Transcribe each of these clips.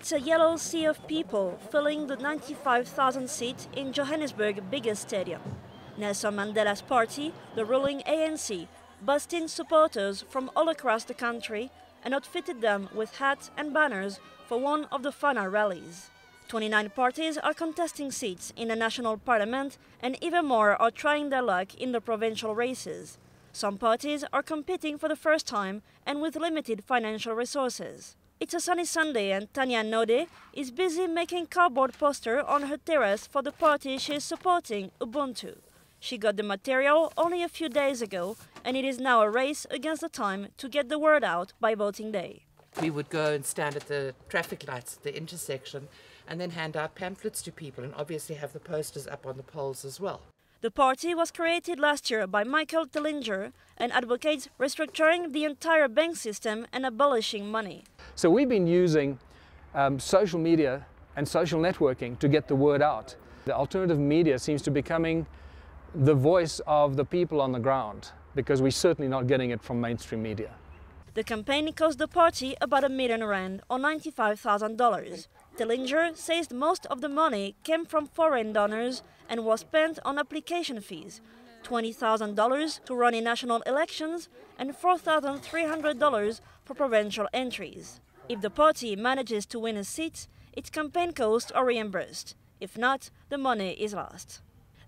It's a yellow sea of people filling the 95,000 seat in Johannesburg's biggest stadium. Nelson Mandela's party, the ruling ANC, bussed in supporters from all across the country and outfitted them with hats and banners for one of the final rallies. 29 parties are contesting seats in the national parliament, and even more are trying their luck in the provincial races. Some parties are competing for the first time and with limited financial resources. It's a sunny Sunday and Tanya Node is busy making cardboard posters on her terrace for the party she is supporting, Ubuntu. She got the material only a few days ago, and it is now a race against the time to get the word out by voting day. We would go and stand at the traffic lights at the intersection and then hand out pamphlets to people and obviously have the posters up on the poles as well. The party was created last year by Michael Tellinger and advocates restructuring the entire bank system and abolishing money. So we've been using social media and social networking to get the word out. The alternative media seems to be becoming the voice of the people on the ground, because we're certainly not getting it from mainstream media. The campaign cost the party about R1 million or $95,000. Tellinger says most of the money came from foreign donors and was spent on application fees, $20,000 to run in national elections and $4,300 for provincial entries. If the party manages to win a seat, its campaign costs are reimbursed. If not, the money is lost.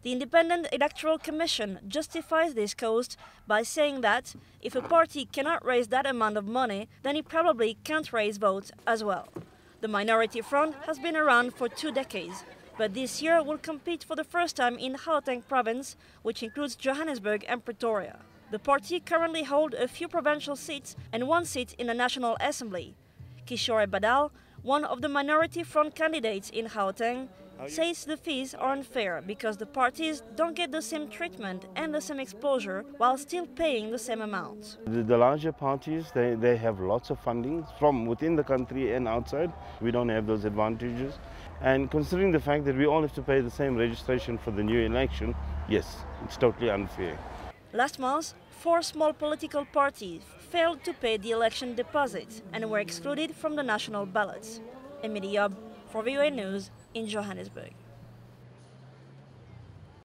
The Independent Electoral Commission justifies this cost by saying that if a party cannot raise that amount of money, then it probably can't raise votes as well. The Minority Front has been around for 2 decades, but this year will compete for the first time in Gauteng province, which includes Johannesburg and Pretoria. The party currently holds a few provincial seats and 1 seat in the National Assembly. Kishore Badal, one of the Minority Front candidates in Gauteng, says the fees are unfair because the parties don't get the same treatment and the same exposure while still paying the same amount. The larger parties, they have lots of funding from within the country and outside. We don't have those advantages. And considering the fact that we all have to pay the same registration for the new election, yes, it's totally unfair. Last month, 4 small political parties failed to pay the election deposit and were excluded from the national ballots. Emilie Iob for VOA News in Johannesburg.